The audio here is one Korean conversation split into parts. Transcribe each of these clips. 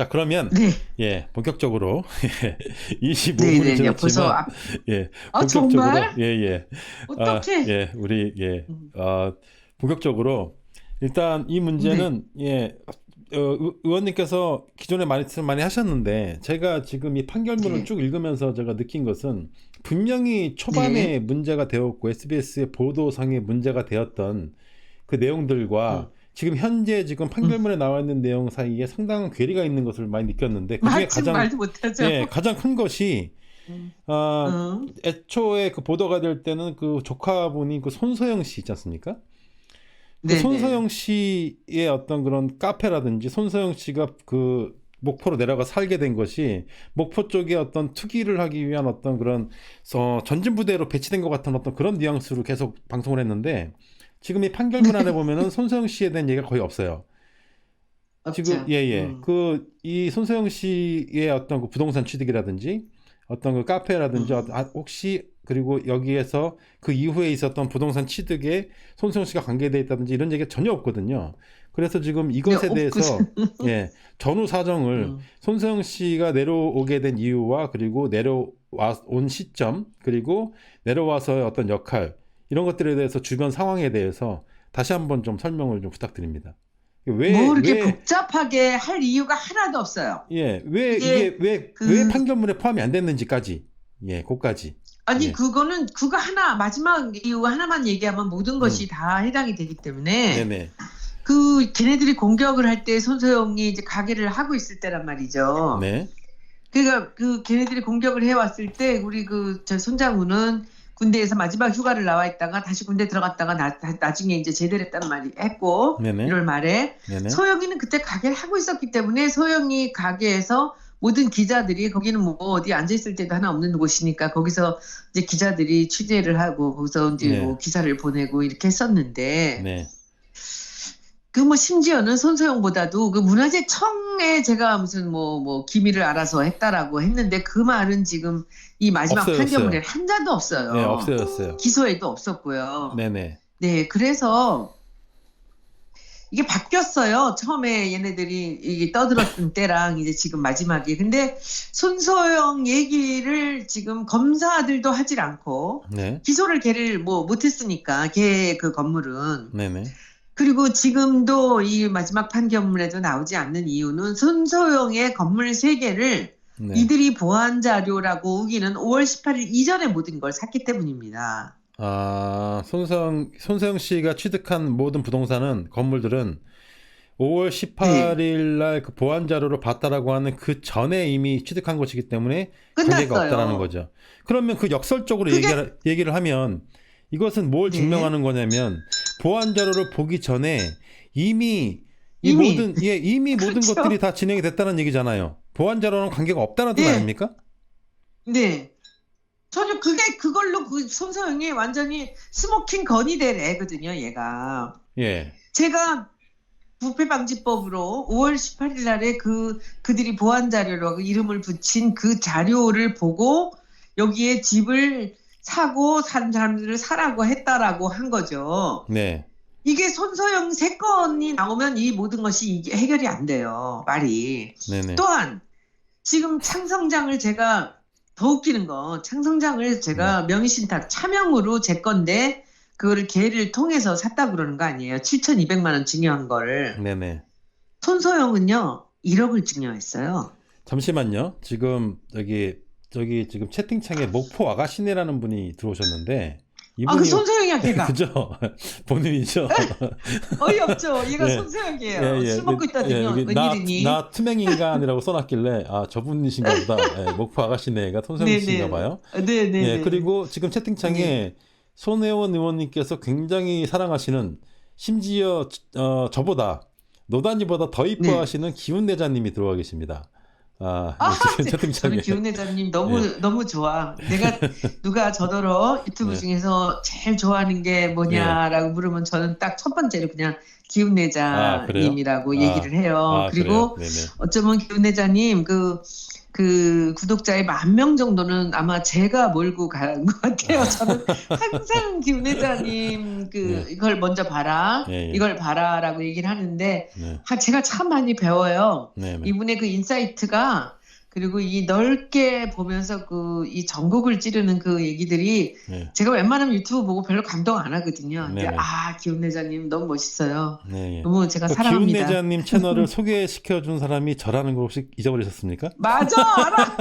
자, 그러면 네, 예, 본격적으로 예, 네, 25분이 네, 네. 벌써 지났지만 예, 본격적으로 정말? 예, 예. 어떡해? 예, 우리 예. 음, 본격적으로 일단 이 네, 문제는 예, 의원님께서 기존에 말씀을 많이 하셨는데 제가 지금 이 판결문을 네, 쭉 읽으면서 제가 느낀 것은 분명히 초반에 네, 문제가 되었고 SBS의 보도상에 문제가 되었던 그 내용들과 음, 지금 현재 지금 음. 판결문에 나와 있는 내용 사이에 상당한 괴리가 있는 것을 많이 느꼈는데 그중에 마침 가장 말도 못하죠. 예, 가장 큰 것이 음, 아, 음. 애초에 그 보도가 될 때는 그 조카분이 그 손소영 씨 있지 않습니까? 그 네, 네. 손소영 씨의 어떤 그런 카페라든지 손소영 씨가 그 목포로 내려가 살게 된 것이 목포 쪽에 어떤 투기를 하기 위한 어떤 그런 전진 부대로 배치된 것 같은 어떤 그런 뉘앙스로 계속 방송을 했는데 지금 이 판결문 안에 보면은 손소영 씨에 대한 얘기가 거의 없어요. 지금 없죠. 예예 그 이 손소영 씨의 어떤 그 부동산 취득이라든지 어떤 그 카페라든지 음. 혹시 그리고 여기에서 그 이후에 있었던 부동산 취득에 손소영 씨가 관계되어 있다든지 이런 얘기가 전혀 없거든요. 그래서 지금 네, 이것에 없고, 대해서 예 전후 사정을 음. 손소영 씨가 내려오게 된 이유와 그리고 내려와 온 시점 그리고 내려와서의 어떤 역할 이런 것들에 대해서 주변 상황에 대해서 다시 한번 좀 설명을 좀 부탁드립니다. 뭐 이렇게 복잡하게 할 이유가 하나도 없어요. 왜 이게 이게 왜 그 판결문에 포함이 안 됐는지까지, 예, 그까지, 아니 예, 그거는 그거 하나 마지막 이유 하나만 얘기하면 모든 음, 것이 다 해당이 되기 때문에 네네, 그 걔네들이 공격을 할 때 손소영이 이제 가게를 하고 있을 때란 말이죠. 네, 그러니까 그 걔네들이 공격을 해왔을 때 우리 그 저 손장우는 군대에서 마지막 휴가를 나와 있다가 다시 군대 들어갔다가 나중에 이제 제대를 했다는 말이 했고 네네, 1월 말에 네네, 소영이는 그때 가게를 하고 있었기 때문에 소영이 가게에서 모든 기자들이 거기는 뭐 어디 앉아 있을 때도 하나 없는 곳이니까 거기서 이제 기자들이 취재를 하고 거기서 이제 네, 뭐 기사를 보내고 이렇게 했었는데 네, 그 뭐 심지어는 손소영보다도 그 문화재청에 제가 무슨 뭐 기밀을 알아서 했다라고 했는데 그 말은 지금 이 마지막 판결문에 없어졌어요. 한자도 네, 없어요. 없어졌어요. 기소에도 없었고요. 네네, 네, 그래서 이게 바뀌었어요. 처음에 얘네들이 이게 떠들었던 때랑 이제 지금 마지막이. 근데 손소영 얘기를 지금 검사들도 하질 않고 네, 기소를 걔를 뭐 못했으니까 걔 그 건물은. 네네, 그리고 지금도 이 마지막 판결문에도 나오지 않는 이유는 손소영의 건물 세개를 네. 이들이 보안 자료라고 우기는 5월 18일 이전에 모든 걸 샀기 때문입니다. 손서영 씨가 취득한 모든 부동산은, 건물들은 5월 네, 18일 날 그 보안 자료로 봤다라고 하는 그 전에 이미 취득한 것이기 때문에 관계가 없다라는 끝났어요. 거죠. 그러면 그 역설적으로 그게 얘기를 하면 이것은 뭘 네, 증명하는 거냐면 보안 자료를 보기 전에 이미 이미 이미 모든 것들이 그렇죠. 다 진행이 됐다는 얘기잖아요. 보안 자료랑 관계가 없다는 뜻 네, 아닙니까? 네. 전혀 그게 그걸로 그 손소영이 완전히 스모킹 건이 된 애거든요, 얘가. 예. 제가 부패방지법으로 5월 18일 날에 그들이 보안 자료라고 이름을 붙인 그 자료를 보고 여기에 집을 사고 산 사람들을 사라고 했다라고 한 거죠. 네. 이게 손소영 세 건이 나오면 이 모든 것이 이게 해결이 안 돼요. 말이. 네네. 또한 지금 창성장을 제가 더 웃기는 거 창성장을 네. 제가 명의신탁 차명으로 제 건데 그거를 걔를 통해서 샀다 그러는 거 아니에요. 7,200만 원 증여한 거를. 네네. 손소영은요, 1억을 증여했어요. 잠시만요. 지금 저기 지금 채팅창에 목포 아가씨네라는 분이 들어오셨는데 아, 그 이분이 손소영이야, 걔가. 그죠? 본인이죠? 어이없죠. 얘가 예. 예, 손소영이에요. 예. 술 먹고 있다더니요. 여기 웬일이니? 나 투명인간이라고 써놨길래 아, 저분이신가 보다. 예, 목포 아가씨네가 손성희 씨인가 네네. 봐요. 예, 네네네. 그리고 지금 네. 채팅창에 손혜원 의원님께서 굉장히 사랑하시는 심지어 저보다 노단이보다 더 네. 이뻐하시는 기훈내자님이 들어와 계십니다. 아, 예, 지금 네. 저는 채팅창에 기훈 회장님 예, 너무 좋아. 누가 저더러 유튜브 예, 중에서 제일 좋아하는 게 예. 뭐냐라고 물으면 저는 딱 첫 번째로 그냥 기훈 아, 그래요? 회장님이라고 얘기를 해요. 그래요? 그리고 네네. 어쩌면 기훈 회장님 그 구독자의 10,000명 정도는 아마 제가 몰고 간 것 같아요. 저는 항상 김 회장님 네. 이걸 먼저 봐라, 예, 예. 이걸 봐라라고 얘기를 하는데 네. 제가 참 많이 배워요. 네, 네. 이분의 그 인사이트가 그리고 이 넓게 보면서 이 전국을 찌르는 그 얘기들이 네. 제가 웬만하면 유튜브 보고 별로 감동 안 하거든요. 근데 네네. 기훈 회장님 너무 멋있어요. 네, 예. 너무 제가 그 기훈 사랑합니다. 내자님 채널을 소개시켜준 사람이 저라는 걸 혹시 잊어버리셨습니까? 맞아, 알아.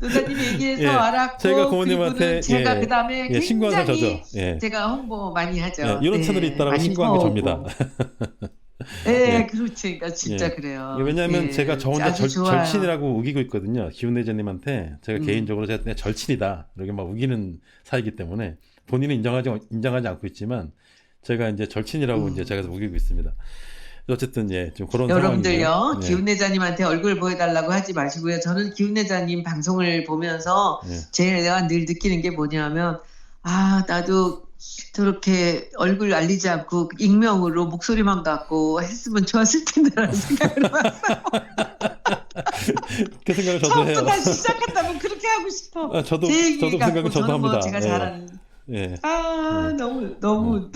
도사님 얘기해서 예, 알았고 제가 고모님한테, 그리고는 제가 예, 그다음에 예, 신고한 건 굉장히 저죠. 예. 제가 홍보 많이 하죠. 예, 이런 채널이 있다라고 많이 신고한 게 퍼오고. 접니다. 예, 예. 그렇지. 그러니까 진짜 예. 그래요. 예, 왜냐하면 예, 제가 저 혼자 아주 좋아요. 절친이라고 우기고 있거든요. 기훈 내자님한테 제가 음. 개인적으로 제가 절친이다 이렇게 막 우기는 사이기 때문에 본인은 인정하지 않고 있지만 제가 이제 절친이라고 이제 제가 우기고 있습니다. 어쨌든 예, 좀 그런 여러분들요, 상황이고요. 예. 기훈 회장님한테 얼굴 보여달라고 하지 마시고요. 저는 기훈 회장님 방송을 보면서 예. 제가 늘 느끼는 게 뭐냐면, 나도 저렇게 얼굴 알리지 않고 익명으로 목소리만 갖고 했으면 좋았을 텐데라는 생각을 해봤어요. 그 생각을 저도 처음부터 해요. 다시 시작했다면 그렇게 하고 싶어. 저도 제 얘기 그 갖고 생각은 저도 저는 뭐 합니다. 제가 예. 잘하는. 예. 너무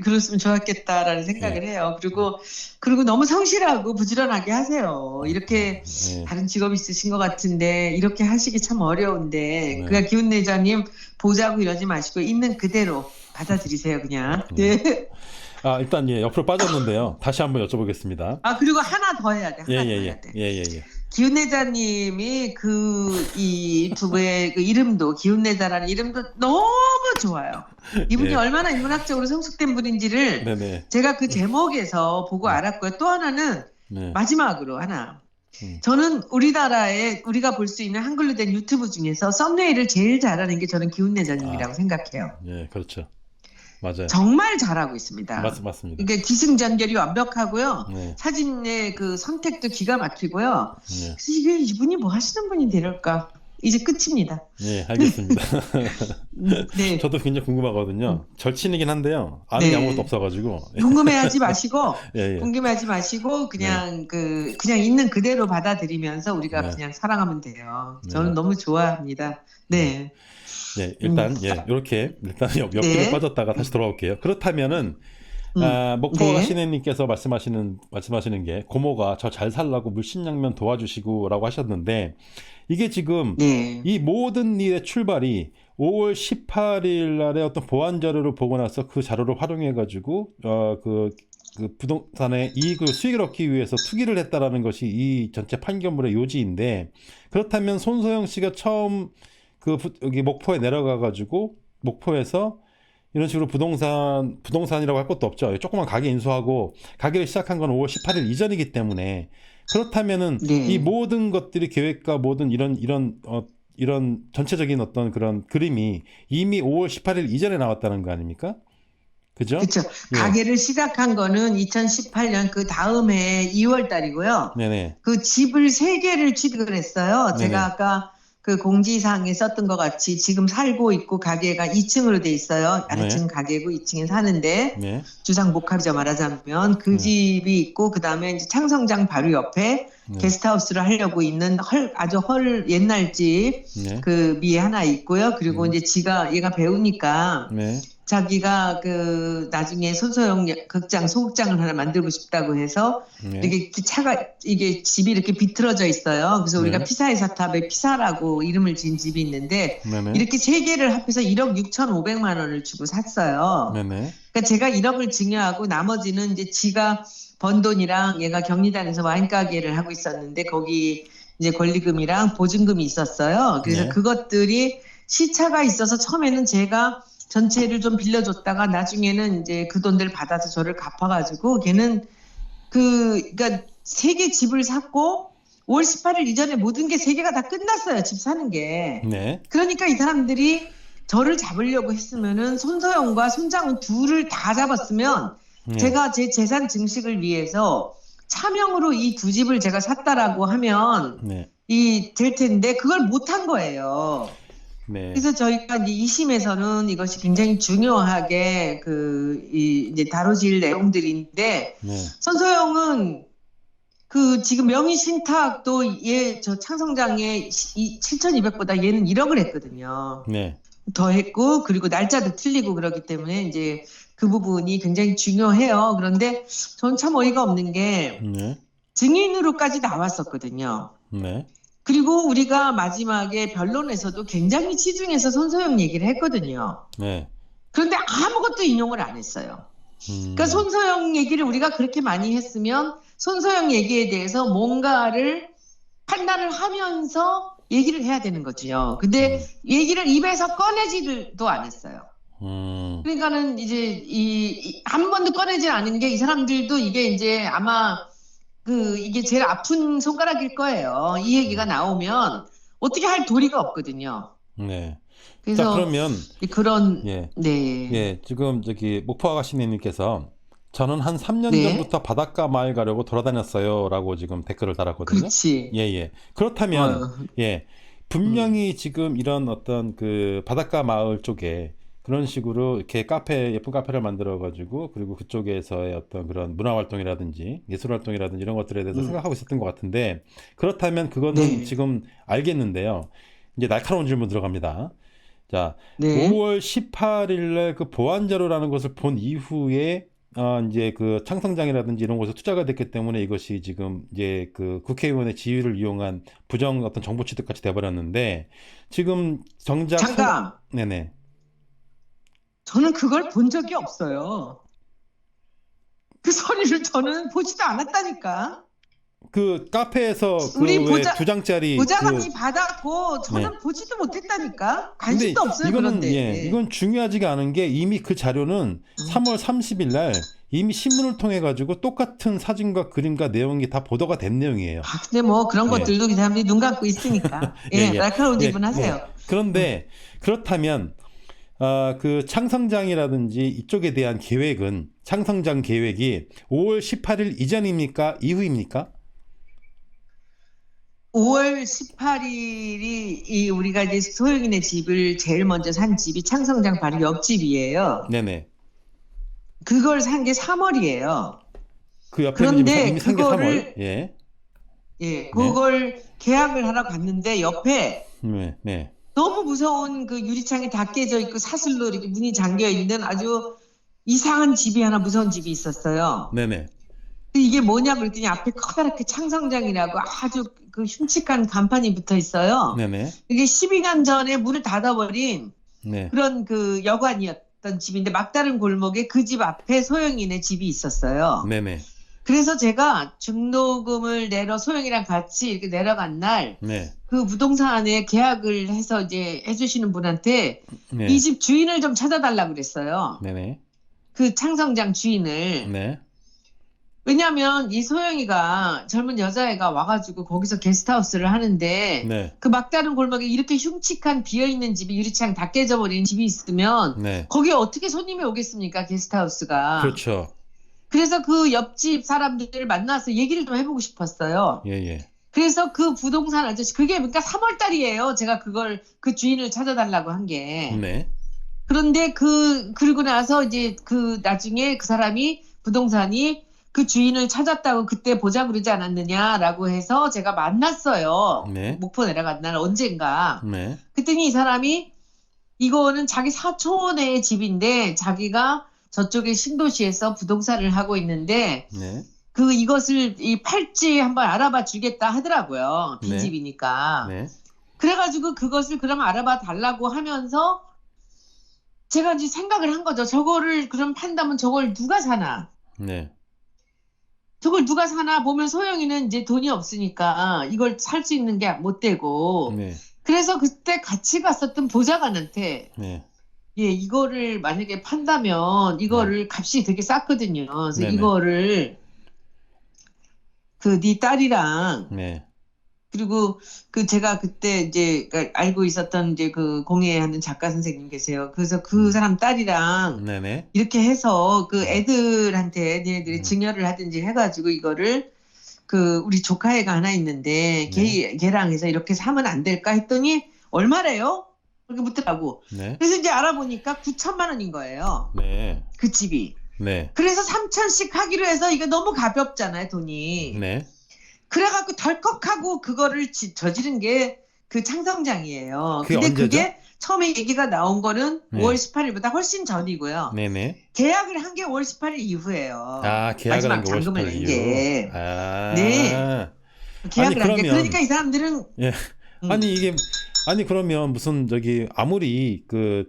그랬으면 좋았겠다라는 생각을 해요. 그리고 너무 성실하고 부지런하게 하세요. 이렇게 예. 다른 직업이 있으신 것 같은데 이렇게 하시기 참 어려운데 네. 그러니까 기훈 내자님 보자고 이러지 마시고 있는 그대로 받아들이세요 그냥. 네. 일단 예, 옆으로 빠졌는데요. 다시 한번 여쭤보겠습니다. 그리고 하나 더 해야 돼. 하나 더 해야 돼. 예. 기훈 내자님이 이 유튜브의 그 이름도 기훈 내자라는 이름도 너무 좋아요. 이분이 예. 얼마나 인문학적으로 성숙된 분인지를 네네. 제가 그 제목에서 보고 알았고요. 또 하나는 네. 마지막으로 하나. 저는 우리나라에 우리가 볼 수 있는 한글로 된 유튜브 중에서 썸네일을 제일 잘하는 게 저는 기훈 내자님이라고 생각해요. 예, 그렇죠. 맞아요. 정말 잘하고 있습니다. 맞습니다. 이게 기승전결이 완벽하고요. 네. 사진의 그 선택도 기가 막히고요. 네. 그래서 이분이 뭐 하시는 분이 될까? 이제 끝입니다. 예, 알겠습니다. 네. 저도 굉장히 궁금하거든요. 절친이긴 한데요. 아는 게 네. 아무것도 없어가지고. 궁금해하지 마시고 예. 궁금해하지 마시고 그냥 그냥 있는 그대로 받아들이면서 우리가 네. 그냥 살아가면 돼요. 네. 저는 너무 좋아합니다. 네. 예, 일단 이렇게 일단 옆길로 네. 빠졌다가 다시 돌아올게요. 그렇다면은 목포 네. 신혜님께서 말씀하시는 게 고모가 저 잘 살라고 물신양면 도와주시고라고 하셨는데 이게 지금 네. 이 모든 일의 출발이 5월 18일 날에 어떤 보안 자료를 보고 나서 그 자료를 활용해 가지고 그 부동산의 이익을 수익을 얻기 위해서 투기를 했다라는 것이 이 전체 판결문의 요지인데 그렇다면 손소영 씨가 처음 여기 목포에 내려가 가지고 목포에서 이런 식으로 부동산이라고 할 것도 없죠. 조그만 가게 인수하고 가게를 시작한 건 5월 18일 이전이기 때문에 그렇다면은 네. 이 모든 것들이 계획과 모든 이런 전체적인 어떤 그런 그림이 이미 5월 18일 이전에 나왔다는 거 아닙니까? 그죠? 그렇죠. 예. 가게를 시작한 거는 2018년 그 다음 해 2월 달이고요. 네네. 그 집을 3개를 취득을 했어요. 네네. 제가 아까 그 공지사항에 썼던 것 같이 지금 살고 있고 가게가 2층으로 돼 있어요. 아래층 가게고 2층에 사는데 네. 주상복합이죠 말하자면 그 집이 있고 그 다음에 이제 창성장 바로 옆에 게스트하우스를 하려고 있는 아주 옛날 집 네. 그 미에 하나 있고요. 그리고 이제 얘가 배우니까 네. 자기가 나중에 손소영 소극장을 하나 만들고 싶다고 해서 네. 이게 집이 이렇게 비틀어져 있어요. 그래서 우리가 네. 피사의 사탑에 피사라고 이름을 지은 집이 있는데 네네. 이렇게 3개를 합해서 1억 6,500만 원을 주고 샀어요. 네네. 그러니까 제가 1억을 증여하고 나머지는 이제 지가 번 돈이랑 얘가 경리단에서 와인 가게를 하고 있었는데 거기 이제 권리금이랑 보증금이 있었어요. 그래서 네. 그것들이 시차가 있어서 처음에는 제가 전체를 좀 빌려줬다가 나중에는 이제 그 돈들 받아서 저를 갚아가지고 걔는 그러니까 3개 집을 샀고 5월 18일 이전에 모든 게 3개가 다 끝났어요. 집 사는 게. 네. 그러니까 이 사람들이 저를 잡으려고 했으면은 손서영과 손장훈 둘을 다 잡았으면 네. 제가 제 재산 증식을 위해서 차명으로 이 2집을 제가 샀다라고 하면 네. 될 텐데 그걸 못한 거예요. 네. 그래서 저희가 이제 2심에서는 이것이 굉장히 중요하게 이제 다뤄질 내용들인데 네. 손소영은 그 지금 명의신탁도 저 창성장에 7,200보다 얘는 1억을 했거든요. 네. 더 했고 그리고 날짜도 틀리고 그러기 때문에 이제 그 부분이 굉장히 중요해요. 그런데 전 참 어이가 없는 게 네. 증인으로까지 나왔었거든요. 네. 그리고 우리가 마지막에 변론에서도 굉장히 치중해서 손소영 얘기를 했거든요. 네. 그런데 아무것도 인용을 안 했어요. 그러니까 음. 손소영 얘기를 우리가 그렇게 많이 했으면 손소영 얘기에 대해서 뭔가를 판단을 하면서 얘기를 해야 되는 거죠. 근데 얘기를 입에서 꺼내지도 않았어요. 그러니까는 이제 한 번도 꺼내지 않은 게 이 사람들도 이게 이제 아마 이게 제일 아픈 손가락일 거예요. 이 얘기가 나오면 어떻게 할 도리가 없거든요. 네. 자, 그래서 그러면 그런 예. 네. 예, 지금 저기 목포 아가씨님께서 저는 한 3년 네. 전부터 바닷가 마을 가려고 돌아다녔어요라고 지금 댓글을 달았거든요. 그렇지. 예, 예. 그렇다면 예, 분명히 지금 이런 어떤 그 바닷가 마을 쪽에 그런 식으로 이렇게 예쁜 카페를 만들어 가지고 그리고 그쪽에서의 어떤 그런 문화 활동이라든지 예술 활동이라든지 이런 것들에 대해서 생각하고 있었던 것 같은데, 그렇다면 그거는 네. 지금 알겠는데요. 이제 날카로운 질문 들어갑니다. 자, 네. 5월 18일에 그 보안 자료라는 것을 본 이후에 이제 그 창성장이라든지 이런 곳에 투자가 됐기 때문에 이것이 지금 이제 그 국회의원의 지위를 이용한 부정 어떤 정보 취득까지 돼버렸는데, 지금 정작 잠깐. 네네. 저는 그걸 본 적이 없어요. 그 서류를 저는 보지도 않았다니까. 그 카페에서 그 우리 왜 2장짜리 보좌관이 받았고 저는 보지도 못했다니까. 관심도 없어요. 이거는 그런데. 예, 이건 중요하지가 않은 게 이미 그 자료는 3월 30일 날 이미 신문을 통해 가지고 똑같은 사진과 그림과 내용이 다 보도가 된 내용이에요. 근데 뭐 그런 예. 것들도 그 사람들이 눈 감고 있으니까. 예, 날카로운 질문 하세요. 그런데 그렇다면 그 창성장이라든지 이쪽에 대한 계획은, 창성장 계획이 5월 18일 이전입니까? 이후입니까? 5월 18일이 우리가 이제 소영이네 집을 제일 먼저 산 집이 창성장 바로 옆집이에요. 네네. 그걸 산 게 3월이에요. 그 옆에 그런데 이미 산 게 3월. 그거를 예. 그걸 계약을 하러 갔는데 옆에 네. 네. 너무 무서운 그 유리창이 다 깨져 있고 사슬로 이렇게 문이 잠겨 있는 아주 이상한 집이 하나, 무서운 집이 있었어요. 네네. 이게 뭐냐 그랬더니 앞에 커다랗게 창성장이라고 아주 그 흉측한 간판이 붙어 있어요. 네네. 이게 12년 전에 문을 닫아버린 네. 그런 그 여관이었던 집인데 막다른 골목에 그 집 앞에 소영이네 집이 있었어요. 네네. 그래서 제가 중도금을 내러 소영이랑 같이 이렇게 내려간 날 네. 그 부동산에 계약을 해서 이제 해주시는 분한테 네. 이 집 주인을 좀 찾아달라고 그랬어요. 네네. 그 창성장 주인을. 네. 왜냐하면 이 소영이가 젊은 여자애가 와가지고 거기서 게스트하우스를 하는데 네. 그 막다른 골목에 이렇게 흉측한 비어있는 집이 유리창 다 깨져버린 집이 있으면 네. 거기에 어떻게 손님이 오겠습니까? 게스트하우스가. 그렇죠. 그래서 그 옆집 사람들을 만나서 얘기를 좀 해보고 싶었어요. 예. 그래서 그 부동산 아저씨, 그게 그러니까 3월 달이에요. 제가 그 주인을 찾아달라고 한 게. 네. 그런데 그러고 나서 이제 나중에 그 사람이 부동산이 그 주인을 찾았다고 그때 보자 그러지 않았느냐라고 해서 제가 만났어요. 네. 목포 내려간 날 언젠가. 네. 그랬더니 이 사람이 이거는 자기 사촌의 집인데 자기가 저쪽에 신도시에서 부동산을 하고 있는데 네. 이것을 팔지 한번 알아봐 주겠다 하더라고요. 네. 빈집이니까. 네. 그래가지고 그것을 그럼 알아봐 달라고 하면서 제가 이제 생각을 한 거죠. 저거를 그럼 판다면 저걸 누가 사나? 네. 저걸 누가 사나 보면 소영이는 이제 돈이 없으니까 이걸 살 수 있는 게 못 되고. 네. 그래서 그때 같이 갔었던 보좌관한테 네. 예, 이거를 만약에 판다면 이거를 값이 되게 쌌거든요. 그래서 네네. 이거를 네 딸이랑 네. 그리고 제가 그때 이제 알고 있었던 이제 그 공예하는 작가 선생님 계세요. 그래서 그 사람 딸이랑 네네. 이렇게 해서 그 애들한테 얘네들이 증여를 하든지 해가지고 이거를 우리 조카애가 하나 있는데 걔랑 해서 이렇게 사면 안 될까 했더니 얼마래요? 그렇게 묻더라고. 네. 그래서 이제 알아보니까 9천만 원인 거예요. 네. 그 집이. 네. 그래서 3천씩 하기로 해서 이거 너무 가볍잖아요, 돈이. 네. 그래갖고 덜컥하고 그거를 저지른 게 그 창성장이에요. 그게 근데 언제죠? 그게 처음에 얘기가 나온 거는 네. 5월 18일보다 훨씬 전이고요. 네네. 계약을 한 게 5월 18일 이후예요. 아, 계약을 한 마지막 게 5월 잔금을 18일 낸 이후. 게. 아. 네. 계약을 한 게. 그러면 그러니까 이 사람들은 예. 음, 아니 그러면 무슨 저기 아무리 그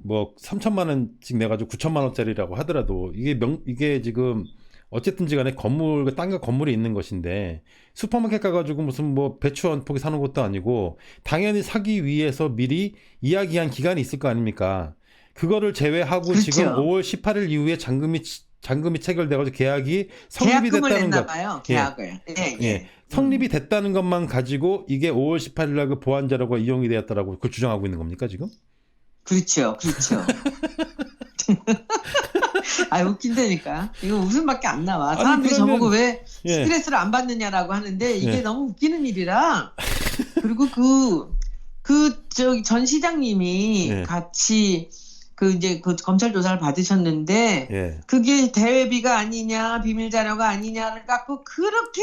뭐 3천만 원씩 내 가지고 9천만 원짜리라고 하더라도 이게 지금 어쨌든지 간에 건물 땅과 건물이 있는 것인데 슈퍼마켓 가 가지고 무슨 뭐 배추 한 포기 사는 것도 아니고 당연히 사기 위해서 미리 이야기한 기간이 있을 거 아닙니까? 그거를 제외하고 그렇죠. 지금 5월 18일 이후에 잔금이 체결돼 가지고 계약이 성립이 계약금을 됐다는 냈나 것. 봐요. 계약을. 예, 예. 예. 성립이 됐다는 것만 가지고 이게 5월 18일 날 그 보안 자료가 이용이 되었다라고 그걸 주장하고 있는 겁니까, 지금? 그렇죠. 그렇죠. 아, 웃긴다니까. 이거 웃음밖에 안 나와. 아니, 사람들이 그러면- 저보고 왜 예. 스트레스를 안 받느냐라고 하는데 이게 예. 너무 웃기는 일이라. 그리고 전 시장님이 예. 같이 이제 그 검찰 조사를 받으셨는데 예. 그게 대외비가 아니냐, 비밀 자료가 아니냐를 갖고 그렇게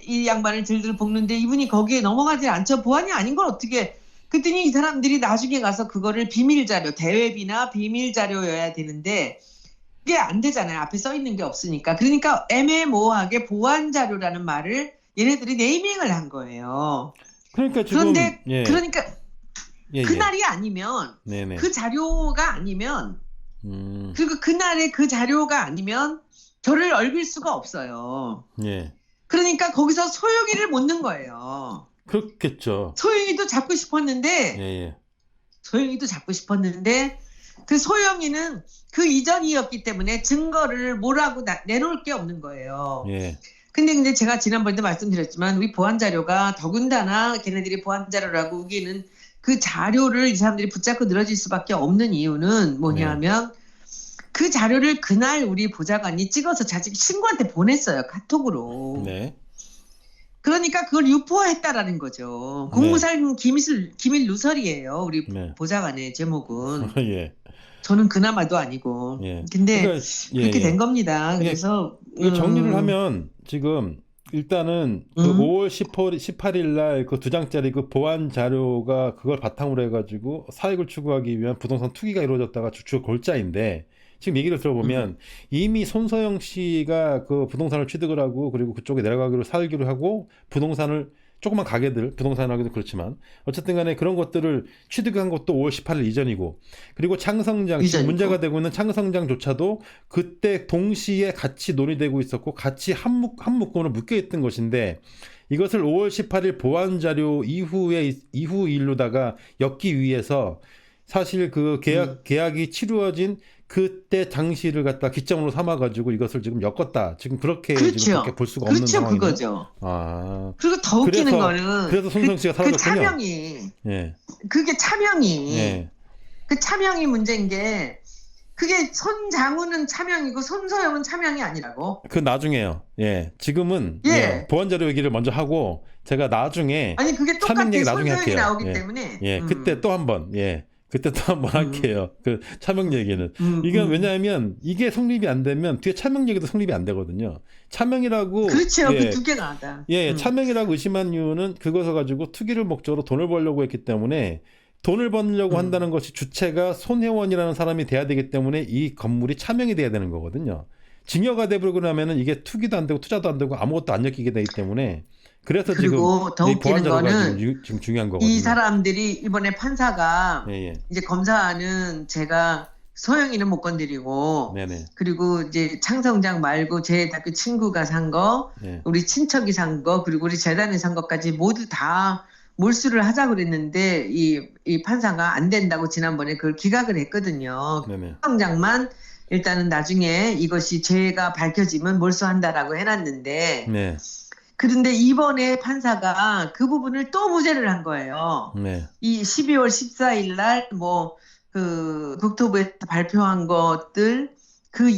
이 양반을 들들 볶는데 이분이 거기에 넘어가지 않죠. 보안이 아닌 걸 어떻게. 그랬더니 이 사람들이 나중에 가서 그거를 비밀 자료, 대외비나 비밀 자료여야 되는데 그게 안 되잖아요. 앞에 써 있는 게 없으니까. 그러니까 애매모호하게 보안 자료라는 말을 얘네들이 네이밍을 한 거예요. 그러니까 지금 그런데 예. 그러니까 예, 예. 그날이 아니면 네네. 그 자료가 아니면 음. 그리고 그날의 그 자료가 아니면 저를 얼빌 수가 없어요. 예. 그러니까 거기서 소영이를 못 넣은 거예요. 그렇겠죠. 소영이도 잡고 싶었는데 예, 예. 소영이도 잡고 싶었는데 그 소영이는 그 이전이었기 때문에 증거를 뭐라고 내놓을 게 없는 거예요. 예. 근데 제가 지난번에도 말씀드렸지만 우리 보안 자료가 더군다나 걔네들이 보안 자료라고 우기는 그 자료를 이 사람들이 붙잡고 늘어질 수밖에 없는 이유는 뭐냐면 그 자료를 그날 우리 보좌관이 찍어서 자식 친구한테 보냈어요. 카톡으로. 네. 그러니까 그걸 유포했다라는 거죠. 공무상 기밀 누설이에요. 우리 네. 보좌관의 제목은. 예. 저는 그나마도 아니고. 예. 근데 그러니까, 그렇게 예, 예. 된 겁니다. 그래서 이거 정리를 하면 지금 일단은 그 5월 18일 날 그 2장짜리 그 보안 자료가 그걸 바탕으로 해가지고 사익을 추구하기 위한 부동산 투기가 이루어졌다가 주 골자인데 지금 얘기를 들어보면 이미 손서영 씨가 그 부동산을 취득을 하고 그리고 그쪽에 내려가기로 살기로 하고 부동산을 조그만 가게들 부동산 하기도 그렇지만 어쨌든 간에 그런 것들을 취득한 것도 5월 18일 이전이고 그리고 창성장 지금 이전이고. 문제가 되고 있는 창성장조차도 그때 동시에 같이 논의되고 있었고 같이 한 묶음으로 묶여 있던 것인데 이것을 5월 18일 보안 자료 이후 일로다가 엮기 위해서 사실 그 계약이 치루어진 그때 당시를 갖다 기점으로 삼아가지고 이것을 지금 엮었다. 지금 그렇게 그렇죠. 지금 그렇게 볼 수가 없는 그렇죠. 상황이네요. 그거죠. 아, 그리고 더 웃기는 거는 그래서 손성 씨가 그 사라졌군요. 차명이 예, 그게 차명이 예, 그 차명이 문제인 게 그게 손장훈은 차명이고 손서영은 차명이 아니라고. 그 나중에요. 예, 지금은 예. 예, 보안 자료 얘기를 먼저 하고 제가 나중에 아니 그게 차명 똑같아 얘기 나중에 손서영이 할게요. 나오기 예. 때문에. 예, 그때 또 한번 예, 그때 또 한번 할게요. 그 차명 얘기는. 이건 왜냐하면 이게 성립이 안 되면 뒤에 차명 얘기도 성립이 안 되거든요. 차명이라고 그렇죠. 예, 그 두 개가 하다. 예, 차명이라고 의심한 이유는 그것을 가지고 투기를 목적으로 돈을 벌려고 했기 때문에 돈을 벌려고 한다는 것이 주체가 손혜원이라는 사람이 돼야 되기 때문에 이 건물이 차명이 돼야 되는 거거든요. 증여가 돼버리고 나면은 이게 투기도 안 되고 투자도 안 되고 아무것도 안 엮이게 되기 때문에 그래서 지금 그리고 더 이 보안 웃기는 자료가 거는 지금 중요한 거거든요. 이 사람들이 이번에 판사가 예, 예. 이제 검사는 제가 소영이는 못 건드리고 네네. 그리고 이제 창성장 말고 제 대학교 친구가 산 거, 네. 우리 친척이 산 거, 그리고 우리 재단이 산 것까지 모두 다 몰수를 하자 그랬는데 이 판사가 안 된다고 지난번에 그걸 기각을 했거든요. 네네. 창성장만 일단은 나중에 이것이 죄가 밝혀지면 몰수한다라고 해놨는데 네. 그런데 이번에 판사가 그 부분을 또 무죄를 한 거예요. 네. 이 12월 14일 날 국토부에서 발표한 것들 그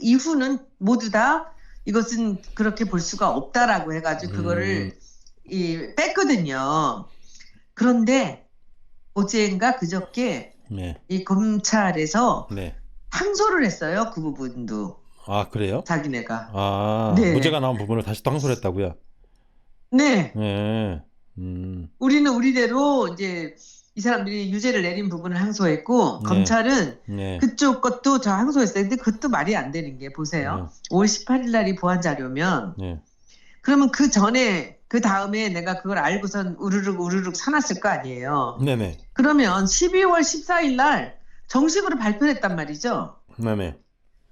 이후는 모두 다 이것은 그렇게 볼 수가 없다라고 해가지고 그거를 뺐거든요. 그런데 어제인가 그저께 네. 이 검찰에서 네. 항소를 했어요. 그 부분도. 아, 그래요? 자기네가. 아, 네. 무죄가 나온 부분을 다시 또 항소를 했다고요? 네. 예. 우리는 우리대로 이제 이 사람들이 유죄를 내린 부분을 항소했고 예. 검찰은 예. 그쪽 것도 저 항소했어요. 근데 그것도 말이 안 되는 게 보세요. 예. 5월 18일 날이 보안 자료면 예. 그러면 그 전에 그 다음에 내가 그걸 알고선 우르륵 사놨을 거 아니에요. 네네. 그러면 12월 14일 날 정식으로 발표를 했단 말이죠. 네네.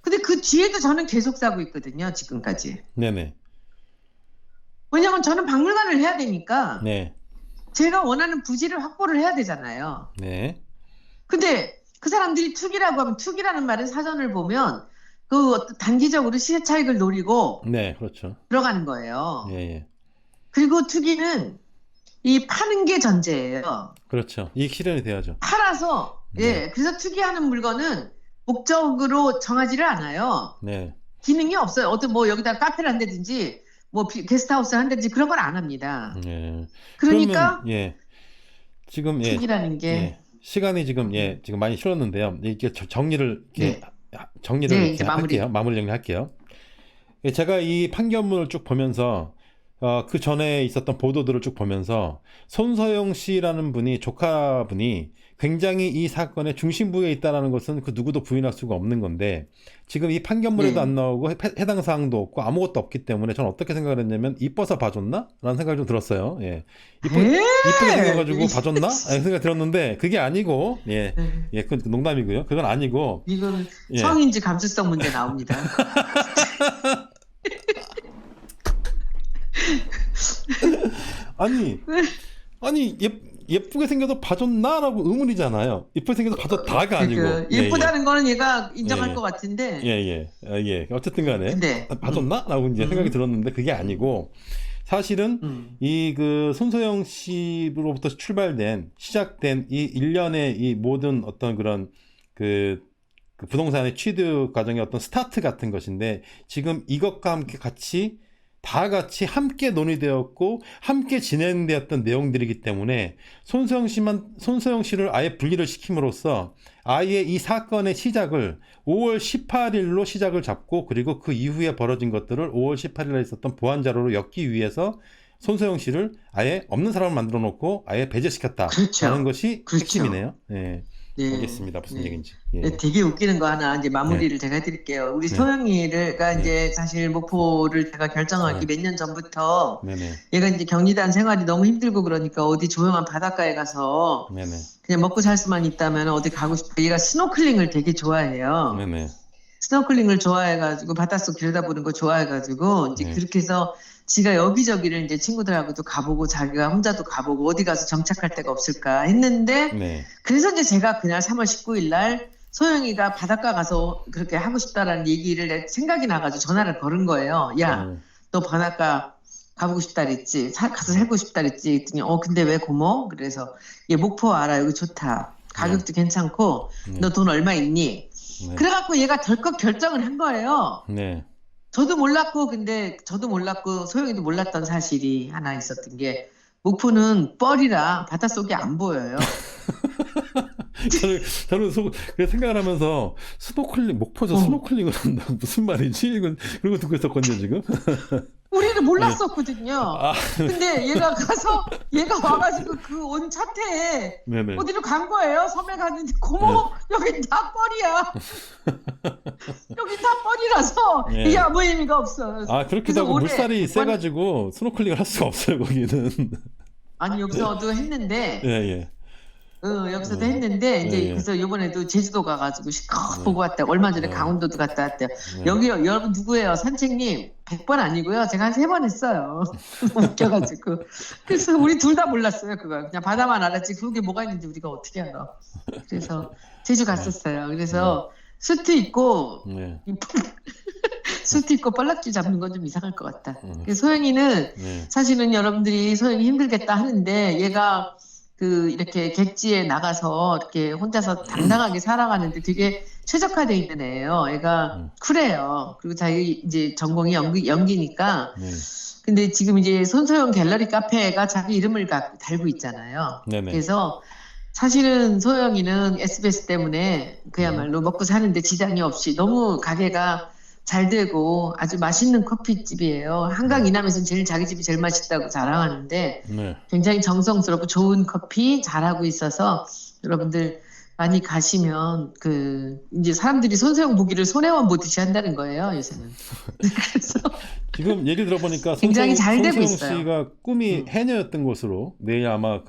근데 그 뒤에도 저는 계속 사고 있거든요. 지금까지. 네네. 왜냐면 저는 박물관을 해야 되니까 네. 제가 원하는 부지를 확보를 해야 되잖아요. 네. 근데 그 사람들이 투기라고 하면 투기라는 말은 사전을 보면 그 어떤 단기적으로 시세 차익을 노리고 네, 그렇죠. 들어가는 거예요. 예, 예. 그리고 투기는 이 파는 게 전제예요. 그렇죠. 이익 실현이 돼야죠. 팔아서 예, 그래서 투기하는 물건은 목적으로 정하지를 않아요. 네. 기능이 없어요. 어떤 뭐 여기다 카페를 한다든지 뭐 게스트하우스를 한다든지 그런 건 안 합니다. 예. 그러니까 그러면 예. 지금 예. 투기라는 게 예. 시간이 지금 많이 실었는데요. 이게 정리를 이렇게 정리를 네, 이렇게 이제 마무리. 할게요. 마무리 정리할게요. 예, 제가 이 판결문을 쭉 보면서 그 전에 있었던 보도들을 쭉 보면서 손서영 씨라는 분이 조카분이 굉장히 이 사건의 중심부에 있다는 것은 그 누구도 부인할 수가 없는 건데 지금 이 판결문에도 네. 안 나오고 해당 사항도 없고 아무것도 없기 때문에 저는 어떻게 생각을 했냐면 이뻐서 봐줬나? 라는 생각이 좀 들었어요. 예. 이쁘게 생겨가지고 봐줬나? 라는 생각이 들었는데 그게 아니고 그건 농담이고요. 그건 아니고 이건 예. 성인지 감수성 문제 나옵니다. 아니 예쁘게 생겨서 봐줬나라고 의문이잖아요. 예쁘게 생겨서 봐줬다가 아니고 예쁘다는 거는 얘가 인정할 예. 것 같은데. 예. 어쨌든 간에 근데 봐줬나라고 이제 생각이 들었는데 그게 아니고 사실은 이 그 손소영 씨로부터 시작된 이 일련의 이 모든 어떤 그런 그 부동산의 취득 과정의 어떤 스타트 같은 것인데 지금 이것과 함께 다 같이 함께 논의되었고 함께 진행되었던 내용들이기 때문에 손소영 씨를 아예 분리를 시킴으로써 아예 이 사건의 시작을 5월 18일로 시작을 잡고 그리고 그 이후에 벌어진 것들을 5월 18일에 있었던 보안 자료로 엮기 위해서 손소영 씨를 아예 없는 사람을 만들어 놓고 아예 배제시켰다라는 그렇죠. 것이 핵심이네요. 네. 알겠습니다. 무슨 얘기인지. 되게 웃기는 거 하나 이제 마무리를 제가 해드릴게요. 우리 소영이가 이제 사실 목포를 제가 결정하기 몇 년 전부터 얘가 이제 격리단 생활이 너무 힘들고 그러니까 어디 조용한 바닷가에 가서 그냥 먹고 살 수만 있다면 어디 가고 싶어. 얘가 스노클링을 되게 좋아해요. 스노클링을 좋아해가지고 바닷속 들여다보는 거 좋아해가지고 이제 그렇게 해서 지가 여기저기를 이제 친구들하고도 가보고 자기가 혼자도 가보고 어디 가서 정착할 데가 없을까 했는데 그래서 이제 제가 그날 3월 19일 날 소영이가 바닷가 가서 그렇게 하고 싶다라는 얘기를 생각이 나가지고 전화를 걸은 거예요. 야, 너 바닷가 가보고 싶다 그랬지? 가서 살고 싶다 그랬지? 했더니 근데 왜 고모? 그래서 얘 목포 알아. 여기 좋다. 가격도 괜찮고 너 돈 얼마 있니? 그래갖고 얘가 덜컥 결정을 한 거예요. 저도 몰랐고 소영이도 몰랐던 사실이 하나 있었던 게 목포는 뻘이라 바닷속이 안 보여요. 저는 그래서 생각을 하면서 목포에서 스노클링을 한다 무슨 말이지? 이건 그리고 듣고 있었거든요 지금. 우리는 몰랐었거든요. 근데 얘가 와가지고 그 온 차태에 어디로 간 거예요. 섬에 갔는데 고모 여긴 다 뻘이야. 여긴 다 뻘이라서 이게 아무 의미가 없어. 그렇기도 하고 물살이 세가지고 스노클링을 할 수가 없어요 거기는. 아니 여기서도 했는데 여기서도 했는데 이제 그래서 이번에도 제주도 가가지고 시커 보고 왔다. 얼마 전에 강원도도 갔다 왔대요. 여기 여러분 누구예요? 산책님 100번 아니고요. 제가 한 3번 했어요. 웃겨가지고. 그래서 우리 둘 다 몰랐어요. 그거 그냥 바다만 알았지 그게 뭐가 있는지 우리가 어떻게 알아. 그래서 제주 갔었어요. 그래서 수트 입고 뻘락지 잡는 건 좀 이상할 것 같다. 소영이는 사실은 여러분들이 소영이 힘들겠다 하는데 얘가 이렇게 객지에 나가서 이렇게 혼자서 당당하게 살아가는데 되게 최적화되어 있는 애예요. 애가 쿨해요. 그리고 자기 이제 전공이 연기니까. 근데 지금 이제 손소영 갤러리 카페가 자기 이름을 달고 있잖아요. 그래서 사실은 소영이는 SBS 때문에 그야말로 먹고 사는데 지장이 없이 너무 가게가 잘 되고 아주 맛있는 커피집이에요. 한강 이남에서는 제일 자기 집이 제일 맛있다고 자랑하는데 네. 굉장히 정성스럽고 좋은 커피 잘하고 있어서 여러분들 많이 가시면 이제 사람들이 손세영 보기를 손혜원 보듯이 한다는 거예요, 요새는. 그래서 지금 얘기 들어보니까 굉장히 잘 되고 손세영 있어요. 씨가 꿈이 해녀였던 것으로 내일 아마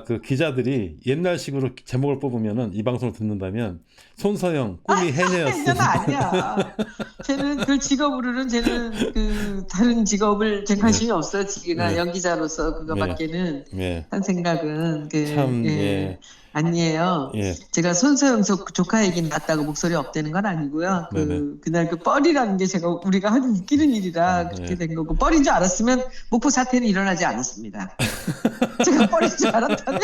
그 기자들이 옛날식으로 제목을 뽑으면은 이 방송을 듣는다면 손서영 꿈이 해녀였어. 해녀는 아니야. 쟤는 그 직업으로는 쟤는 다른 직업을 제 관심이 없어요. 지가 네. 연기자로서 그거밖에는 예. 한 생각은 참, 예, 아니에요. 예. 제가 손서영 조카 얘기는 났다고 목소리 업되는 건 아니고요. 네네. 그날 뻘이라는 게 우리가 하도 웃기는 일이라 그렇게 된 거고 뻘인 줄 알았으면 목포 사태는 일어나지 않았습니다. 제가 뻘인 줄 알았다면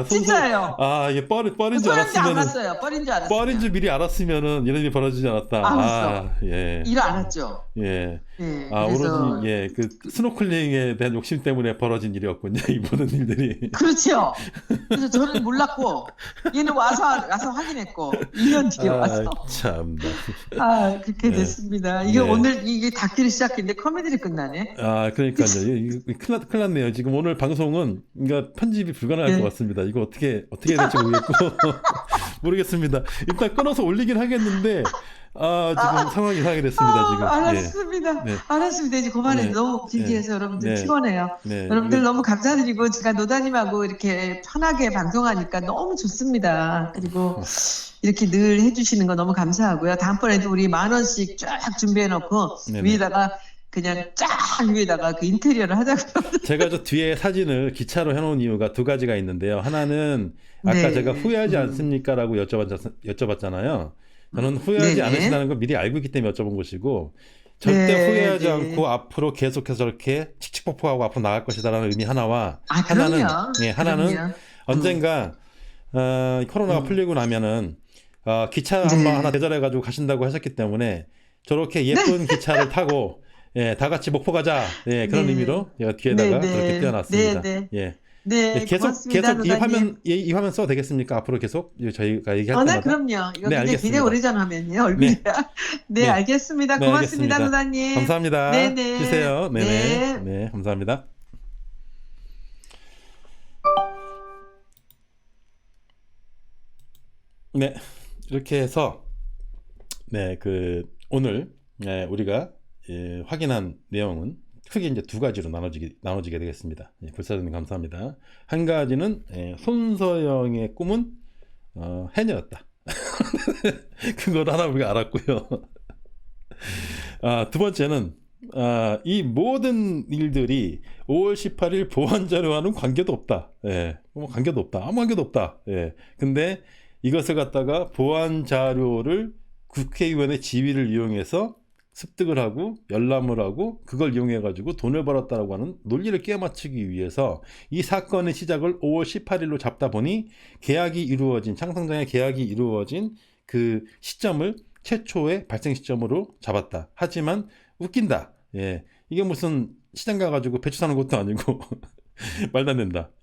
진짜예요. 이게 뻘인 줄 소양지 안 알았으면은 봤어요. 뻘인 줄 알았어요. 뻘인 줄 미리 알았으면은 이런 일이 벌어지지 않았다. 알았어. 예. 일 알았죠. 예. 예, 오로지 그래서 스노클링에 대한 욕심 때문에 벌어진 일이었군요. 이 모든 일들이. 그렇죠. 그래서 저는 몰랐고 얘는 와서 확인했고 2년 뒤에 와서 참나. 그렇게 네. 됐습니다. 이게 네. 오늘 이게 닫기를 시작했는데 코미디를 끝나네. 그러니까요. 이거 큰일 났네요. 지금 오늘 방송은 그러니까 편집이 불가능할 네. 것 같습니다. 이거 어떻게 해야 될지 모르겠습니다. 일단 끊어서 올리긴 하겠는데 지금 상황이 이상하게 됐습니다. 지금. 알았습니다. 네. 알았습니다. 이제 그만해. 네. 너무 길게 해서 여러분들 네. 피곤해요. 네. 여러분들 너무 감사드리고 제가 노다님하고 이렇게 편하게 방송하니까 너무 좋습니다. 그리고 이렇게 늘 해주시는 거 너무 감사하고요. 다음번에도 우리 10,000원씩 쫙 준비해놓고 네네. 위에다가 그냥 쫙 위에다가 그 인테리어를 하자고요. 제가 저 뒤에 사진을 기차로 해놓은 이유가 두 가지가 있는데요. 하나는 아까 네. 제가 후회하지 않습니까라고 여쭤봤잖아요. 저는 후회하지 네네. 않으시다는 걸 미리 알고 있기 때문에 여쭤본 것이고 절대 네, 후회하지 네. 않고 앞으로 계속해서 저렇게 칙칙폭폭하고 앞으로 나갈 것이다라는 의미 하나와 그럼요. 하나는 그럼요. 언젠가 코로나가 풀리고 나면은 기차 네. 한번 하나 대절해가지고 가신다고 하셨기 때문에 저렇게 예쁜 기차를 타고 다 같이 목포 가자 그런 네. 의미로 제가 뒤에다가 네, 네. 그렇게 띄워놨습니다. 네, 예. 네, 계속 고맙습니다, 노다님. 이 화면 써도 되겠습니까? 앞으로 계속 저희가 얘기할 네, 때마다. 그럼요. 이거 네, 굉장히 알겠습니다. 오래전 화면이에요, 얼굴이야. 네, 네. 알겠습니다. 네, 고맙습니다, 알겠습니다. 노다님. 감사합니다. 네, 네. 쉬세요. 네네. 네. 네, 감사합니다. 네, 이렇게 해서 오늘 우리가 확인한 내용은 크게 이제 두 가지로 나눠지게 되겠습니다. 불사님 감사합니다. 한 가지는 손서영의 꿈은 해녀였다. 그걸 하나 우리가 알았고요. 두 번째는 이 모든 일들이 5월 18일 보안 자료와는 관계도 없다. 관계도 없다. 아무 관계도 없다. 근데 이것을 갖다가 보안 자료를 국회의원의 지위를 이용해서 습득을 하고 열람을 하고 그걸 이용해 가지고 돈을 벌었다라고 하는 논리를 끼워맞추기 위해서 이 사건의 시작을 5월 18일로 잡다 보니 창성장의 계약이 이루어진 그 시점을 최초의 발생 시점으로 잡았다. 하지만 웃긴다. 이게 무슨 시장 가가지고 배추 사는 것도 아니고 말도 안 된다.